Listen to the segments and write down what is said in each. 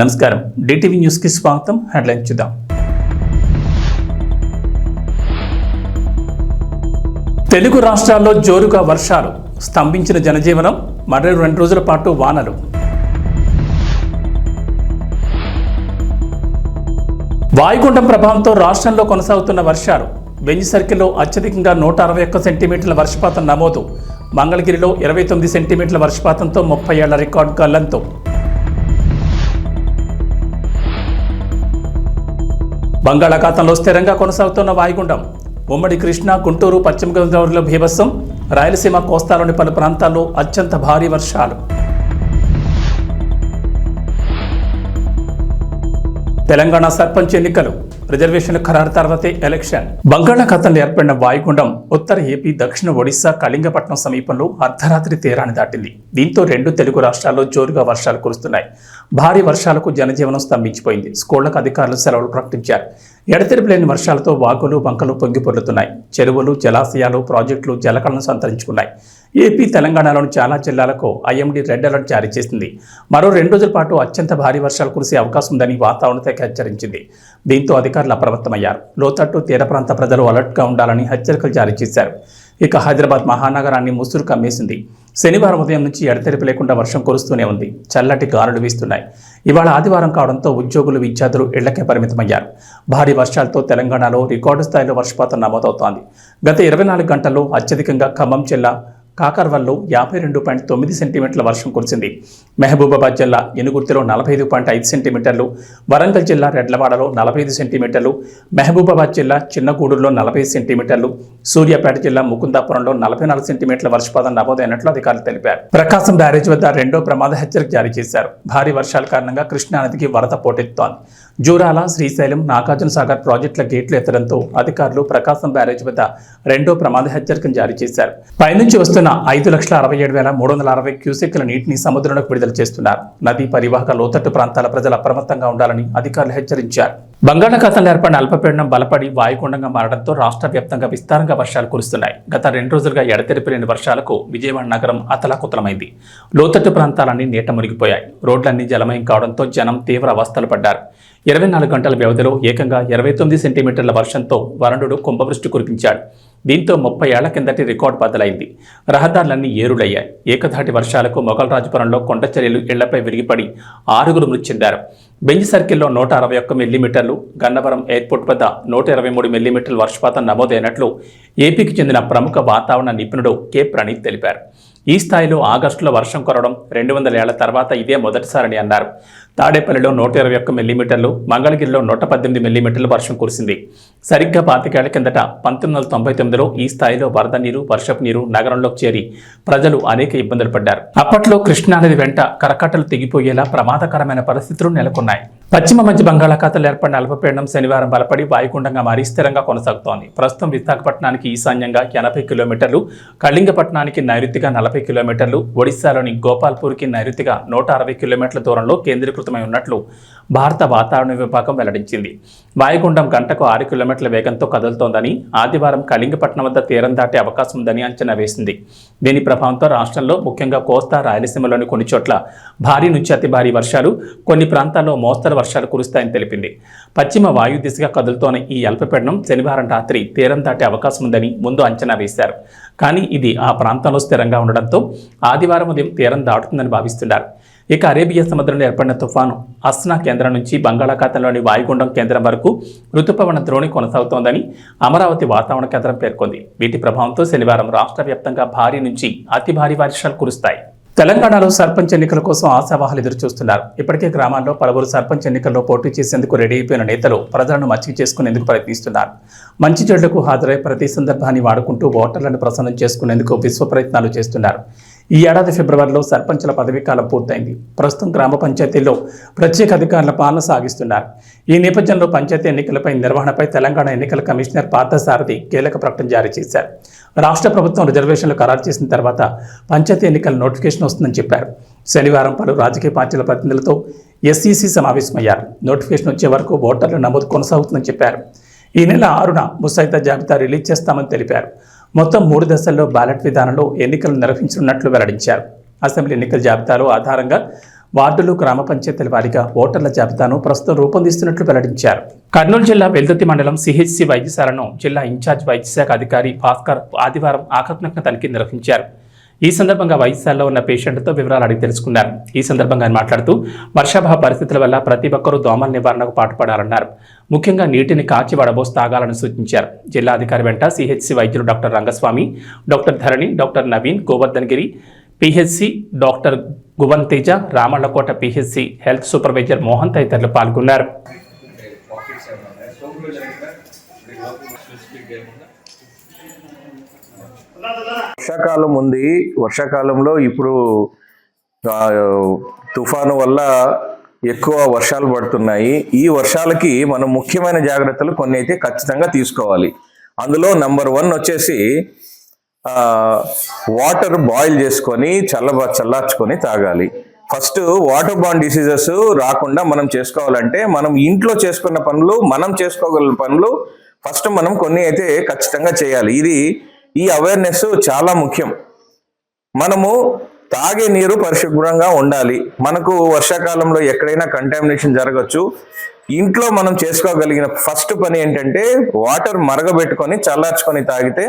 నమస్కారం DTV news కి స్వాగతం. హెడ్లైన్ చూద్దాం. తెలుగు రాష్ట్రాల్లో జోరుగా వర్షాలు, స్తంభించిన జనజీవనం, మరో 2 రోజుల పాటు వానలు. వాయుగుండం ప్రభావంతో రాష్ట్రంలో కొనసాగుతున్న వర్షాలు. బెంజ్ సర్కిల్లో అత్యధికంగా 161 సెంటీమీటర్ల వర్షపాతం నమోదు. మంగళగిరిలో 29 సెంటీమీటర్ల వర్షపాతంతో 30 ఏళ్ల రికార్డు గల్లంతు. బంగాళాఖాతంలో స్థిరంగా కొనసాగుతున్న వాయుగుండం. ఉమ్మడి కృష్ణా, గుంటూరు, పశ్చిమ గోదావరిలో బీభత్సం. రాయలసీమ, కోస్తాలోని పలు ప్రాంతాల్లో అత్యంత భారీ వర్షాలు. తెలంగాణ సర్పంచ్ ఎన్నికలు. రిజర్వేషన్ల ఖరారు తర్వాతే ఎలక్షన్. బంగాళాఖాతంలో ఏర్పడిన వాయుగుండం ఉత్తర ఏపీ, దక్షిణ ఒడిశా, కళింగపట్నం సమీపంలో అర్ధరాత్రి తీరాన్ని దాటింది. దీంతో 2 తెలుగు రాష్ట్రాల్లో జోరుగా వర్షాలు కురుస్తున్నాయి. భారీ వర్షాలకు జనజీవనం స్తంభించిపోయింది. స్కూళ్లకు అధికారులు సెలవులు ప్రకటించారు. ఎడతెరిపి లేని వర్షాలతో వాగులు, వంకలు పొంగి పొర్లుతున్నాయి. చెరువులు, జలాశయాలు, ప్రాజెక్టులు జలకళను సంతరించుకున్నాయి. ఏపీ, తెలంగాణలోని చాలా జిల్లాలకు ఐఎండీ రెడ్ అలర్ట్ జారీ చేసింది. మరో 2 రోజుల పాటు అత్యంత భారీ వర్షాలు కురిసే అవకాశం ఉందని వాతావరణ శాఖ హెచ్చరించింది. దీంతో అధికారులు అప్రమత్తమయ్యారు. లోతట్టు, తీర ప్రాంత ప్రజలు అలర్ట్గా ఉండాలని హెచ్చరికలు జారీ చేశారు. ఇక హైదరాబాద్ మహానగరాన్ని ముసురు కమ్మేసింది. శనివారం ఉదయం నుంచి ఎడతెరిపి లేకుండా వర్షం కురుస్తూనే ఉంది. చల్లటి గాలులు వీస్తున్నాయి. ఇవాళ ఆదివారం కావడంతో ఉద్యోగులు, విద్యార్థులు ఇళ్లకే పరిమితమయ్యారు. భారీ వర్షాలతో తెలంగాణలో రికార్డు స్థాయిలో వర్షపాతం నమోదవుతోంది. గత 24 గంటల్లో అత్యధికంగా ఖమ్మం జిల్లా కాకర్వల్లో 52.9 సెంటీమీటర్ల వర్షం కురిసింది. మహబూబాబాద్ జిల్లా ఎనుగుర్తిలో 45.5 సెంటీమీటర్లు, వరంగల్ జిల్లా రెడ్లవాడలో 45 సెంటీమీటర్లు, మహబూబాబాద్ జిల్లా చిన్నగూడూరులో 40 సెంటీమీటర్లు, సూర్యాపేట జిల్లా ముకుందాపురంలో 44 సెంటీమీటర్ల వర్షపాతం నమోదైనట్లు అధికారులు తెలిపారు. ప్రకాశం బ్యారేజ్ వద్ద 2వ ప్రమాద హెచ్చరిక జారీ చేశారు. భారీ వర్షాల కారణంగా కృష్ణానదికి వరద పోటెత్తుతోంది. జూరాల, శ్రీశైలం, నాగార్జునసాగర్ ప్రాజెక్టుల గేట్లు ఎత్తడంతో అధికారులు ప్రకాశం బ్యారేజ్ వద్ద 2వ ప్రమాద హెచ్చరికను జారీ చేశారు. పైనుంచి వస్తున్న 5,67,360 క్యూసెక్కుల నీటిని సముద్రంలోకి విడుదల చేస్తున్నారు. నదీ పరివాహక లోతట్టు ప్రాంతాల ప్రజలు అప్రమత్తంగా ఉండాలని అధికారులు హెచ్చరించారు. బంగాళాఖాతంలో ఏర్పడిన అల్పపీడనం బలపడి వాయుగుండంగా మారడంతో రాష్ట్ర వ్యాప్తంగా విస్తారంగా వర్షాలు కురుస్తున్నాయి. గత 2 రోజులుగా ఎడతెరిపి లేని వర్షాలకు విజయవాడ నగరం అతలాకుతలమైంది. లోతట్టు ప్రాంతాలన్నీ నీట మునిగిపోయాయి. రోడ్లన్నీ జలమయం కావడంతో జనం తీవ్ర అవస్థలు పడ్డారు. 24 గంటల వ్యవధిలో ఏకంగా 29 సెంటీమీటర్ల వర్షంతో వరుణుడు కుంభవృష్టి కురిపించాడు. దీంతో 30 ఏళ్ల కిందటి రికార్డు బద్దలైంది. రహదారులన్నీ ఏరులయ్యాయి. ఏకధాటి వర్షాలకు మొగల్రాజపురంలో కొండచర్యలు ఇళ్లపై విరిగిపడి 6గురు మృతి చెందారు. బెంజ్ సర్కిల్లో 161 మిల్లీమీటర్లు, గన్నవరం ఎయిర్పోర్ట్ వద్ద 123 మిల్లీమీటర్ల వర్షపాతం నమోదైనట్లు ఏపీకి చెందిన ప్రముఖ వాతావరణ నిపుణుడు కె ప్రణీత్ తెలిపారు. ఈ స్థాయిలో ఆగస్టులో వర్షం కురవడం 200 ఏళ్ల తర్వాత ఇదే మొదటిసారని అన్నారు. తాడేపల్లిలో 121 మిల్లీమీటర్లు, మంగళగిరిలో 118 మిల్లీమీటర్లు వర్షం కురిసింది. సరిగ్గా 25 ఏళ్ల కిందట 1999లో ఈ స్థాయిలో వరద నీరు, వర్షపు నీరు నగరంలోకి చేరి ప్రజలు అనేక ఇబ్బందులు పడ్డారు. అప్పట్లో కృష్ణానది వెంట కరకట్టలు తెగిపోయేలా ప్రమాదకరమైన పరిస్థితులు నెలకొన్నాయి. పశ్చిమ మధ్య బంగాళాఖాతంలో ఏర్పడిన అల్పపీడనం శనివారం బలపడి వాయుగుండంగా మారి స్థిరంగా కొనసాగుతోంది. ప్రస్తుతం విశాఖపట్నానికి ఈశాన్యంగా 80 కిలోమీటర్లు, కళింగపట్నానికి నైరుతిగా 40 కిలోమీటర్లు, ఒడిశాలోని గోపాల్పూర్కి నైరుతిగా 160 కిలోమీటర్ల దూరంలో కేంద్రీకృతమై ఉన్నట్లు భారత వాతావరణ విభాగం వెల్లడించింది. వాయుగుండం గంటకు 6 కిలోమీటర్ల వేగంతో కదులుతోందని, ఆదివారం కళింగపట్నం వద్ద తీరం దాటే అవకాశం ఉందని అంచనా వేసింది. దీని ప్రభావంతో రాష్ట్రంలో ముఖ్యంగా కోస్తా, రాయలసీమలోని కొన్ని చోట్ల భారీ నుంచి అతి భారీ వర్షాలు, కొన్ని ప్రాంతాల్లో మోస్తరు వర్షాలు కురుస్తాయని తెలిపింది. పశ్చిమ వాయు దిశగా కదులుతోన్న ఈ అల్పపీడనం శనివారం రాత్రి తీరం దాటే అవకాశం ఉందని ముందు అంచనా వేశారు. కానీ ఇది ఆ ప్రాంతంలో స్థిరంగా ఉండడంతో ఆదివారం ఉదయం తీరం దాటుతుందని భావిస్తున్నారు. ఇక అరేబియా సముద్రంలో ఏర్పడిన తుఫాను అస్నా కేంద్రం నుంచి బంగాళాఖాతంలోని వాయుగుండం కేంద్రం వరకు ఋతుపవన ద్రోణి కొనసాగుతోందని అమరావతి వాతావరణ కేంద్రం పేర్కొంది. వీటి ప్రభావంతో శనివారం రాష్ట్ర వ్యాప్తంగా భారీ నుంచి అతి భారీ వర్షాలు కురుస్తాయి. తెలంగాణలో సర్పంచ్ ఎన్నికల కోసం ఆశావాహులు ఎదురు చూస్తున్నారు. ఇప్పటికే గ్రామాల్లో పలువురు సర్పంచ్ ఎన్నికల్లో పోటీ చేసేందుకు రెడీ అయిపోయిన నేతలు ప్రజలను మచ్చిక చేసుకునేందుకు ప్రయత్నిస్తున్నారు. మంచి చెడులకు హాజరై ప్రతి సందర్భాన్ని వాడుకుంటూ ఓటర్లను ప్రసన్నం చేసుకునేందుకు విశ్వ ప్రయత్నాలు చేస్తున్నారు. ఈ ఏడాది ఫిబ్రవరిలో సర్పంచుల పదవీకాలం పూర్తయింది. ప్రస్తుతం గ్రామ పంచాయతీల్లో ప్రత్యేక అధికారుల పాలన సాగిస్తున్నారు. ఈ నేపథ్యంలో పంచాయతీ ఎన్నికలపై నిర్వహణపై తెలంగాణ ఎన్నికల కమిషనర్ పార్థసారథి కీలక ప్రకటన జారీ చేశారు. రాష్ట్ర ప్రభుత్వం రిజర్వేషన్లు ఖరారు చేసిన తర్వాత పంచాయతీ ఎన్నికల నోటిఫికేషన్ వస్తుందని చెప్పారు. శనివారం పలు రాజకీయ పార్టీల ప్రతినిధులతో ఎస్ఈసీ సమావేశమయ్యారు. నోటిఫికేషన్ వచ్చే వరకు ఓటర్ల నమోదు కొనసాగుతుందని చెప్పారు. ఈ నెల 6న ముసాయిదా జాబితా రిలీజ్ చేస్తామని తెలిపారు. మొత్తం 3 దశల్లో బ్యాలెట్ విధానంలో ఎన్నికలు నిర్వహించనున్నట్లు వెల్లడించారు. అసెంబ్లీ ఎన్నికల జాబితాలో ఆధారంగా వార్డులు, గ్రామ పంచాయతీల వారీగా ఓటర్ల జాబితాను ప్రస్తుతం రూపొందిస్తున్నట్లు వెల్లడించారు. కర్నూలు జిల్లా వెల్దుర్తి మండలం సిహెచ్సి వైద్యశాలను జిల్లా ఇన్ఛార్జ్ వైద్యశాఖ అధికారి భాస్కర్ ఆదివారం ఆకస్మిక తనిఖీ నిర్వహించారు. ఈ సందర్భంగా వైద్యశాలలో ఉన్న పేషెంట్తో వివరాలు అడిగి తెలుసుకున్నారు. ఈ సందర్భంగా ఆయన మాట్లాడుతూ వర్షాభావ పరిస్థితుల వల్ల ప్రతి ఒక్కరూ దోమల నివారణకు పాటుపడాలన్నారు. ముఖ్యంగా నీటిని కాచి వడబోసి తాగాలని సూచించారు. జిల్లా అధికారి వెంట సిహెచ్సి వైద్యులు doctor Rangaswamy, doctor Dharani, doctor Naveen, Govardhangiri, PHC doctor Guvan Teja, Ramallakota PHC health supervisor Mohan తదితరులు పాల్గొన్నారు. వర్షాకాలం ఉంది. వర్షాకాలంలో ఇప్పుడు తుఫాను వల్ల ఎక్కువ వర్షాలు పడుతున్నాయి. ఈ వర్షాలకి మనం ముఖ్యమైన జాగ్రత్తలు కొన్ని అయితే ఖచ్చితంగా తీసుకోవాలి. అందులో నంబర్ 1 వచ్చేసి వాటర్ బాయిల్ చేసుకొని చల్లార్చుకొని తాగాలి. ఫస్ట్ వాటర్ బార్న్ డిసీజెస్ రాకుండా మనం చేసుకోవాలంటే మనం ఇంట్లో చేసుకున్న పనులు, మనం చేసుకోగల పనులు ఫస్ట్ మనం కొన్ని అయితే ఖచ్చితంగా చేయాలి. ఈ అవేర్నెస్ చాలా ముఖ్యం. మనము తాగే నీరు పరిశుభ్రంగా ఉండాలి. మనకు వర్షాకాలంలో ఎక్కడైనా కంటామినేషన్ జరగచ్చు. ఇంట్లో మనం చేసుకోగలిగిన ఫస్ట్ పని ఏంటంటే వాటర్ మరగబెట్టుకొని చల్లార్చుకొని తాగితే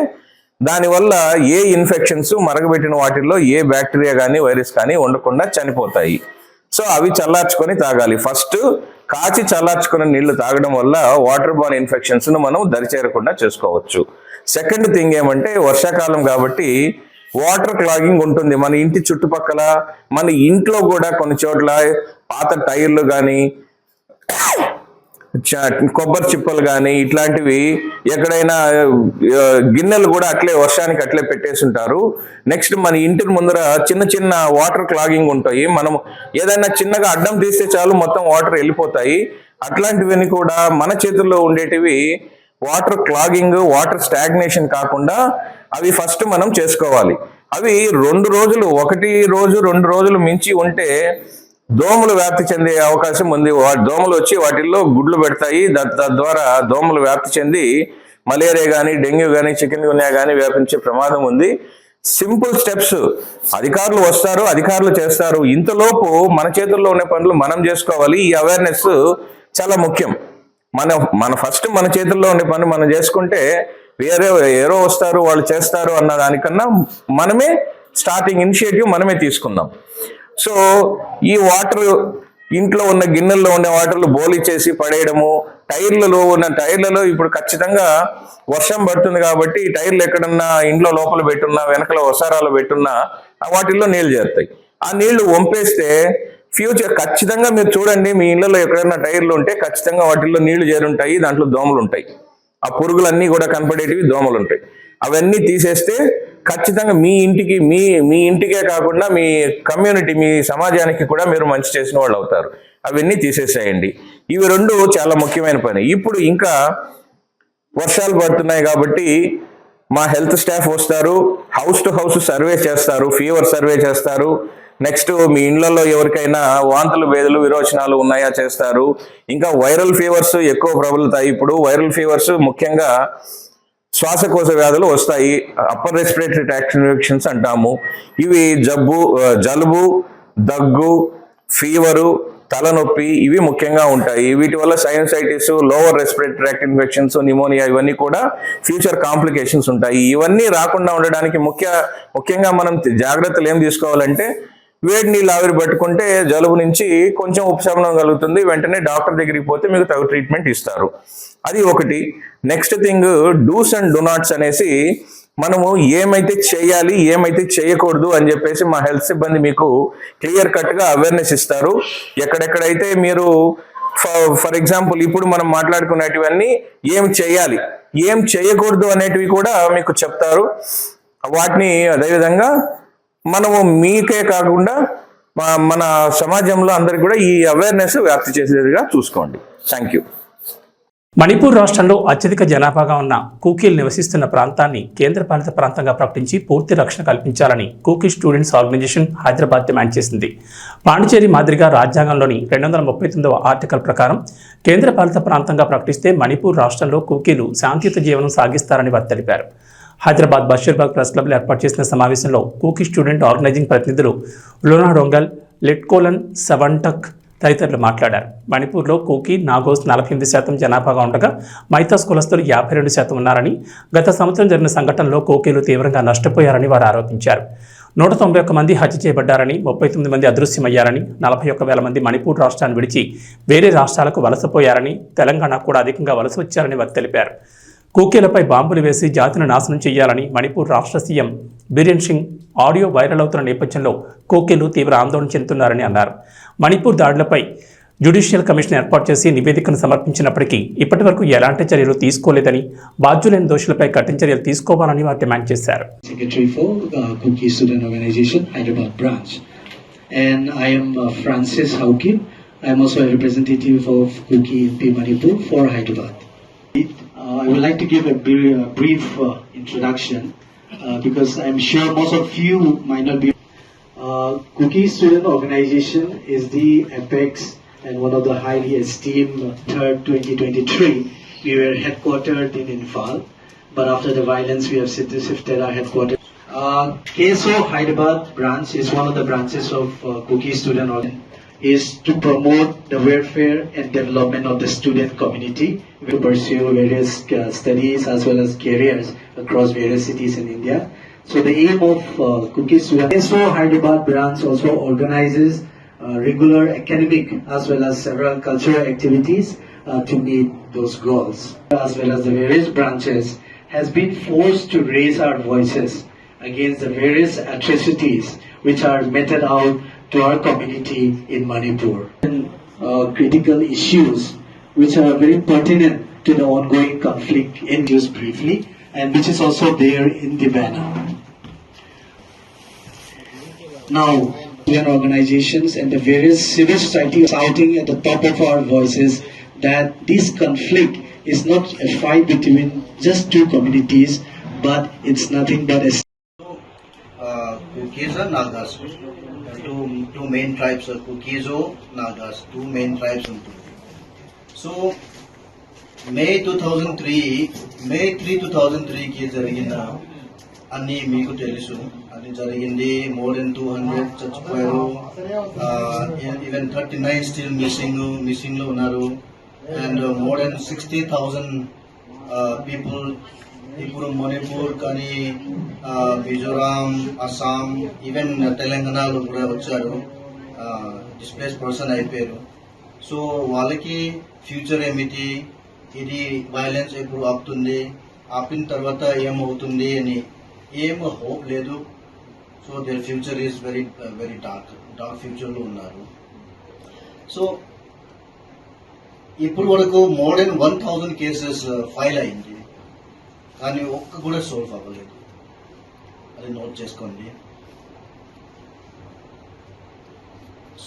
దానివల్ల ఏ ఇన్ఫెక్షన్స్, మరగబెట్టిన వాటిల్లో ఏ బ్యాక్టీరియా కానీ వైరస్ కానీ ఉండకుండా చనిపోతాయి. సో అవి చల్లార్చుకొని తాగాలి. ఫస్ట్ కాచి చల్లార్చుకున్న నీళ్లు తాగడం వల్ల వాటర్ బార్న్ ఇన్ఫెక్షన్స్ ను మనం దరిచేరకుండా చేసుకోవచ్చు. సెకండ్ థింగ్ ఏమంటే వర్షాకాలం కాబట్టి వాటర్ క్లాగింగ్ ఉంటుంది. మన ఇంటి చుట్టుపక్కల, మన ఇంట్లో కూడా కొన్ని చోట్ల పాత టైర్లు కానీ, కొబ్బరి చిప్పలు కానీ ఇట్లాంటివి ఎక్కడైనా గిన్నెలు కూడా అట్లే వర్షానికి అట్లే పెట్టేసి ఉంటారు. నెక్స్ట్ మన ఇంటి ముందర చిన్న చిన్న వాటర్ క్లాగింగ్ ఉంటాయి. మనం ఏదైనా చిన్నగా అడ్డం తీస్తే చాలు మొత్తం వాటర్ వెళ్ళిపోతాయి. అట్లాంటివన్నీ కూడా మన చేతుల్లో ఉండేటివి వాటర్ క్లాగింగ్, వాటర్ స్టాగ్నేషన్ కాకుండా అవి ఫస్ట్ మనం చేసుకోవాలి. అవి 2 రోజులు, 1 రోజు 2 రోజులు మించి ఉంటే దోమలు వ్యాప్తి చెందే అవకాశం ఉంది. దోమలు వచ్చి వాటిల్లో గుడ్లు పెడతాయి. తద్వారా దోమలు వ్యాప్తి చెంది మలేరియా కానీ, డెంగ్యూ కానీ, చికెన్ గున్యా కానీ వ్యాపించే ప్రమాదం ఉంది. సింపుల్ స్టెప్స్ అధికారులు వస్తారు, అధికారులు చేస్తారు. ఇంతలోపు మన చేతుల్లో ఉన్న పనులు మనం చేసుకోవాలి. ఈ అవేర్నెస్ చాలా ముఖ్యం. మన ఫస్ట్ మన చేతుల్లో ఉండే పని మనం చేసుకుంటే ఎవరో వస్తారు, వాళ్ళు చేస్తారు అన్న దానికన్నా మనమే స్టార్టింగ్ ఇనిషియేటివ్ మనమే తీసుకుందాం. సో ఈ వాటర్ ఇంట్లో ఉన్న గిన్నెల్లో ఉండే వాటర్లు బోలి చేసి పడేయడము, టైర్లలో ఇప్పుడు ఖచ్చితంగా వర్షం పడుతుంది కాబట్టి ఈ టైర్లు ఎక్కడన్నా ఇంట్లో లోపల పెట్టున్నా, వెనకల వసారాలు పెట్టున్నా వాటిల్లో నీళ్లు చేరుతాయి. ఆ నీళ్లు వంపేస్తే ఫ్యూచర్ ఖచ్చితంగా మీరు చూడండి, మీ ఇళ్లలో ఎక్కడైనా టైర్లు ఉంటే ఖచ్చితంగా వాటిల్లో నీళ్లు చేరుంటాయి. దాంట్లో దోమలు ఉంటాయి. ఆ పురుగులన్నీ కూడా కనపడేటివి దోమలు ఉంటాయి. అవన్నీ తీసేస్తే ఖచ్చితంగా మీ ఇంటికే కాకుండా మీ కమ్యూనిటీ, మీ సమాజానికి కూడా మీరు మంచి చేసిన వాళ్ళు అవుతారు. అవన్నీ తీసేసేయండి. ఇవి 2 చాలా ముఖ్యమైన పని. ఇప్పుడు ఇంకా వర్షాలు పడుతున్నాయి కాబట్టి మా హెల్త్ స్టాఫ్ వస్తారు, హౌస్ టు హౌస్ సర్వే చేస్తారు, ఫీవర్ సర్వే చేస్తారు. నెక్స్ట్ మీ ఇళ్లలో ఎవరికైనా వాంతులు, బేదులు, విరోచనాలు ఉన్నాయా చేస్తారు. ఇంకా వైరల్ ఫీవర్స్ ఎక్కువ ప్రబలుతాయి. ఇప్పుడు వైరల్ ఫీవర్స్ ముఖ్యంగా శ్వాసకోశ వ్యాధులు వస్తాయి. అప్పర్ రెస్పిరేటరీ ట్రాక్ట్ ఇన్ఫెక్షన్స్ అంటాము. ఇవి జలుబు, దగ్గు, ఫీవరు, తలనొప్పి ఇవి ముఖ్యంగా ఉంటాయి. వీటి వల్ల sinusitis, lower respiratory tract infections, pneumonia ఇవన్నీ కూడా ఫ్యూచర్ కాంప్లికేషన్స్ ఉంటాయి. ఇవన్నీ రాకుండా ఉండడానికి ముఖ్యంగా మనం జాగ్రత్తలు ఏం తీసుకోవాలంటే వేడి నీళ్ళు ఆవిరి పట్టుకుంటే జలుబు నుంచి కొంచెం ఉపశమనం కలుగుతుంది. వెంటనే డాక్టర్ దగ్గరికి పోతే మీకు తగు ట్రీట్మెంట్ ఇస్తారు. అది ఒకటి. Next thing dos and do nots అనేసి మనము ఏమైతే చేయాలి, ఏమైతే చేయకూడదు అని చెప్పేసి మా హెల్త్ సిబ్బంది మీకు క్లియర్ కట్గా అవేర్నెస్ ఇస్తారు. ఎక్కడెక్కడైతే మీరు ఫర్ ఎగ్జాంపుల్ ఇప్పుడు మనం మాట్లాడుకునేటివన్నీ ఏం చేయాలి, ఏం చేయకూడదు అనేటివి కూడా మీకు చెప్తారు. వాటిని అదేవిధంగా మనము మీకే కాకుండా మన సమాజంలో అందరికి కూడా ఈ అవేర్నెస్ వ్యాప్తి చేసేదిగా చూసుకోండి. Thank you. మణిపూర్ రాష్ట్రంలో అత్యధిక జనాభాగా ఉన్న కూకీలు నివసిస్తున్న ప్రాంతాన్ని కేంద్రపాలిత ప్రాంతంగా ప్రకటించి పూర్తి రక్షణ కల్పించాలని Kuki students organisation Hyderabad demand చేసింది. పాండిచేరి మాదిరిగా రాజ్యాంగంలోని 239వ ఆర్టికల్ ప్రకారం కేంద్రపాలిత ప్రాంతంగా ప్రకటిస్తే మణిపూర్ రాష్ట్రంలో కూకీలు శాంతియుత జీవనం సాగిస్తారని వారు తెలిపారు. హైదరాబాద్ బషీర్బాగ్ ప్రెస్ క్లబ్లో ఏర్పాటు చేసిన సమావేశంలో కూకీ స్టూడెంట్ ఆర్గనైజింగ్ ప్రతినిధులు లోనా డొంగల్, లెట్కోలన్ సవంటక్ తదితరులు మాట్లాడారు. మణిపూర్లో కూకీ, నాగోస్ 48% జనాభాగా ఉండగా మైతాస్ కులస్తులు 52% ఉన్నారని, గత సంవత్సరం జరిగిన సంఘటనలో కూకీలు తీవ్రంగా నష్టపోయారని వారు ఆరోపించారు. 191 మంది హత్య చేయబడ్డారని, 39 మంది అదృశ్యమయ్యారని, 41,000 మంది మణిపూర్ రాష్ట్రాన్ని విడిచి వేరే రాష్ట్రాలకు వలసపోయారని, తెలంగాణ కూడా అధికంగా వలస వచ్చారని వారు తెలిపారు. కూకీలపై బాంబులు వేసి జాతిని నాశనం చేయాలని మణిపూర్ రాష్ట్ర CM Biren Singh audio viral అవుతున్న నేపథ్యంలో కూకీలు తీవ్ర ఆందోళన చెందుతున్నారని అన్నారు. మణిపూర్ దాడులపై జ్యుడిషియల్ కమిషన్ ఏర్పాటు చేసి నివేదికను సమర్పించినప్పటికీ ఇప్పటి వరకు ఎలాంటి చర్యలు తీసుకోలేదని, బాధ్యులైన దోషులపై కఠిన చర్యలు తీసుకోవాలని వారు డిమాండ్ చేశారు. Secretary for Kuki Student Organization, Hyderabad branch, and I am Francis Haukim. I am also a representative of Kuki MP Manipur for Hyderabad. I would like to give a brief introduction because I am sure most of you might not be. Kuki Student Organization is the apex and one of the highly esteemed. 3rd 2023, we were headquartered in Infal, but after the violence we have shifted our headquarters. KSO Hyderabad branch is one of the branches of Kuki Student Organization, is to promote the welfare and development of the student community, to pursue various studies as well as careers across various cities in India. So the aim of Kuki Student KSO Hyderabad branch also organizes regular academic as well as several cultural activities to meet those goals. As well as the various branches has been forced to raise our voices against the various atrocities which are meted out to our community in Manipur. Critical issues which are very pertinent to the ongoing conflict induced briefly, and which is also there in the banner. Now, organizations and the various civil society are shouting at the top of our voices that this conflict is not a fight between just two communities, but it's nothing but a Kukis and Nagas, two main tribes, Kukizo, Nagas, two main tribes. So, May 3, 2003 ki jarigina anni meeku telusu adi jarigindi more than 200 చచ్చిపోయారు, even 39 still missing lo unnaru, and more than 60,000 people ఇప్పుడు మణిపూర్ కానీ Mizoram, Assam, even తెలంగాణలో కూడా వచ్చారు, displays person అయిపోయారు. So వాళ్ళకి future ఏమిటి, ఇది వైలెన్స్ ఎప్పుడు ఆపుతుంది, ఆపిన తర్వాత ఏమవుతుంది అని ఏం హోప్ లేదు. So their future is very dark ఫ్యూచర్లో ఉన్నారు. సో ఇప్పుడు వరకు మోర్ దెన్ 1,000 కేసెస్ ఫైల్ అయింది, కానీ ఒక్క కూడా సాల్వ్ అవ్వలేదు. అది నోట్ చేసుకోండి.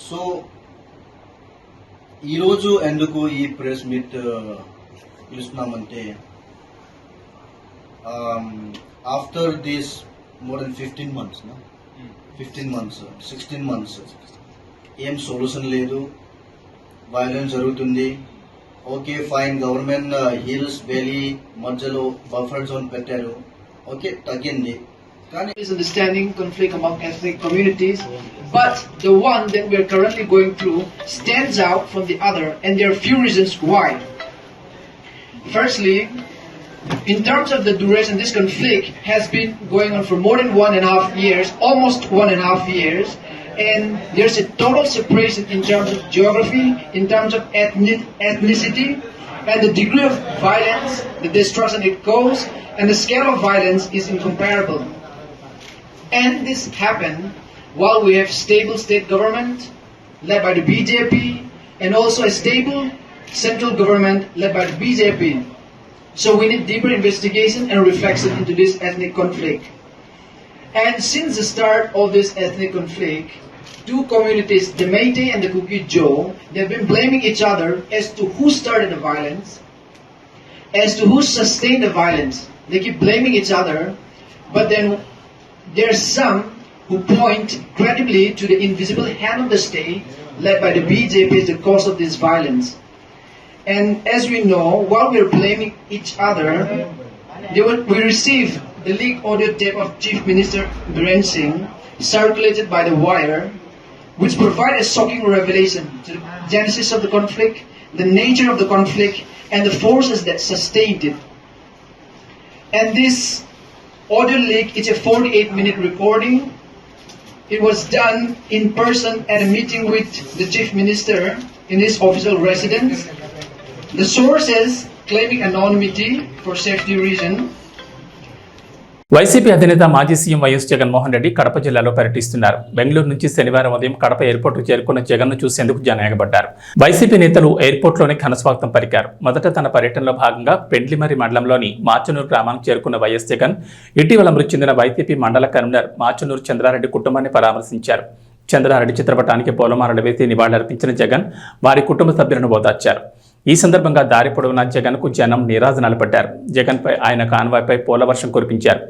సో ఈరోజు ఎందుకు ఈ ప్రెస్ మీట్ పిలుస్తున్నామంటే, after this more than 16 months 16 months ఏం సొల్యూషన్ లేదు, వైలెన్స్ జరుగుతుంది. Okay fine, government hills valley మధ్యలో బఫర్ జోన్ పెట్టారు, ఓకే తగ్గింది. కానీ misunderstanding, conflict among ethnic communities, but the one that we are currently going through stands out from the other, and there are few reasons why. Firstly, in terms of the duration, this conflict has been going on for more than 1.5 years, almost 1.5 years, and there's a total separation in terms of geography, in terms of ethnicity, and the degree of violence, the destruction it caused, and the scale of violence is incomparable. And this happened while we have stable state government led by the BJP, and also a stable central government led by the BJP. So we need deeper investigation and reflection into this ethnic conflict. And since the start of this ethnic conflict, two communities, the Métis and the Kuki-Jo, they've been blaming each other as to who started the violence, as to who sustained the violence. They keep blaming each other, but then there are some who point credibly to the invisible hand of the state led by the BJP as the cause of this violence. And as we know, while we are blaming each other, we received the leaked audio tape of Chief Minister Biren Singh circulated by the wire, which provide a shocking revelation to the genesis of the conflict, the nature of the conflict, and the forces that sustained it. And this audio leak is a 48-minute recording. It was done in person at a meeting with the Chief Minister in his official residence. The sources claiming anonymity for safety reason. YCP అధినేత మాజీ CM YS Jaganmohan Reddy Kadapa జిల్లాలో పర్యటిస్తున్నారు. బెంగళూరు నుంచి శనివారం ఉదయం కడప ఎయిర్పోర్టుకు చేరుకున్న జగన్ను చూసేందుకు జనం ఎగబడ్డారు. వైసీపీ నేతలు ఎయిర్పోర్ట్లోనే ఘనస్వాగతం పలికారు. మొదట తన పర్యటనలో భాగంగా పెండ్లిమర్రి మండలంలోని మాచనూరు గ్రామానికి చేరుకున్న వైఎస్ జగన్ ఇటీవల మృతి చెందిన వైసీపీ మండల కన్వీనర్ మాచనూరు చంద్రారెడ్డి కుటుంబాన్ని పరామర్శించారు. చంద్రారెడ్డి చిత్రపటానికి పూలమాలలు వేసి నివాళులర్పించిన జగన్ వారి కుటుంబ సభ్యులను ఓదార్చారు. ఈ సందర్భంగా దారి పొడవునా జగన్కు జనం నీరాజనాలు పడ్డారు. జగన్పై ఆయన కాన్వాయ్పై పూలవర్షం కురిపించారు.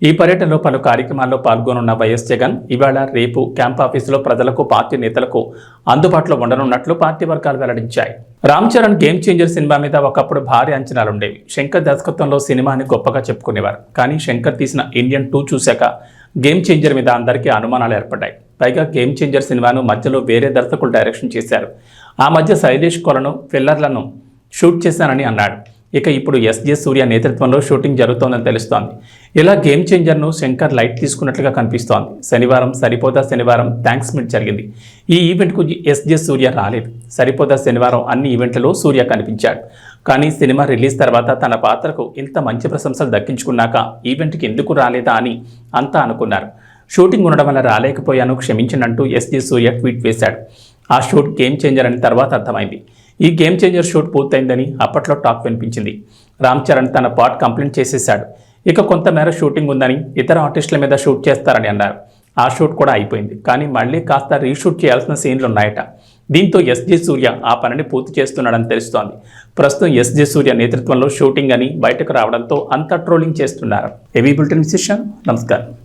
ఈ పర్యటనలో పలు కార్యక్రమాల్లో పాల్గొనున్న వైఎస్ జగన్ ఇవాళ రేపు క్యాంప్ ఆఫీసులో ప్రజలకు పార్టీ నేతలకు అందుబాటులో ఉండనున్నట్లు పార్టీ వర్గాలు వెల్లడించాయి. Ram Charan game changer cinema మీద ఒకప్పుడు భారీ అంచనాలుండేవి. శంకర్ దర్శకత్వంలో సినిమాని గొప్పగా చెప్పుకునేవారు. కానీ శంకర్ తీసిన ఇండియన్ 2 చూశాక గేమ్ చేంజర్ మీద అందరికీ అనుమానాలు ఏర్పడ్డాయి. పైగా గేమ్ చేంజర్ సినిమాను మధ్యలో వేరే దర్శకులు డైరెక్షన్ చేశారు. ఆ మధ్య శైలేష్ కొలను ఫిల్లర్లను షూట్ చేశానని అన్నాడు. ఇక ఇప్పుడు ఎస్జే సూర్య నేతృత్వంలో షూటింగ్ జరుగుతోందని తెలుస్తోంది. ఇలా గేమ్ చేంజర్ను శంకర్ లైట్ తీసుకున్నట్లుగా కనిపిస్తోంది. శనివారం థ్యాంక్స్ మీట్ జరిగింది. ఈ ఈవెంట్కు ఎస్జే సూర్య రాలేదు. శనివారం అన్ని ఈవెంట్లలో సూర్య కనిపించాడు. కానీ సినిమా రిలీజ్ తర్వాత తన పాత్రకు ఇంత మంచి ప్రశంసలు దక్కించుకున్నాక ఈవెంట్కి ఎందుకు రాలేదా అని అంతా అనుకున్నారు. షూటింగ్ ఉండడం వల్ల రాలేకపోయాను, క్షమించనంటూ ఎస్జే సూర్య ట్వీట్ వేశాడు. ఆ షూట్ గేమ్ చేంజర్ అని తర్వాత అర్థమైంది. ఈ గేమ్ చేంజర్ షూట్ పూర్తయిందని అప్పట్లో టాక్ వినిపించింది. రామ్ చరణ్ తన పార్ట్ కంప్లీట్ చేసేశాడు. ఇక కొంతమేర షూటింగ్ ఉందని ఇతర ఆర్టిస్టుల మీద షూట్ చేస్తారని అన్నారు. ఆ షూట్ కూడా అయిపోయింది. కానీ మళ్ళీ కాస్త రీషూట్ చేయాల్సిన సీన్లు ఉన్నాయట. దీంతో ఎస్జే సూర్య ఆ పనిని పూర్తి చేస్తున్నాడని తెలుస్తోంది. ప్రస్తుతం ఎస్జే సూర్య నేతృత్వంలో షూటింగ్ అని బయటకు రావడంతో అంతా ట్రోలింగ్ చేస్తున్నారు. ఏవీ బులెటిన్ విశేషం. నమస్కారం.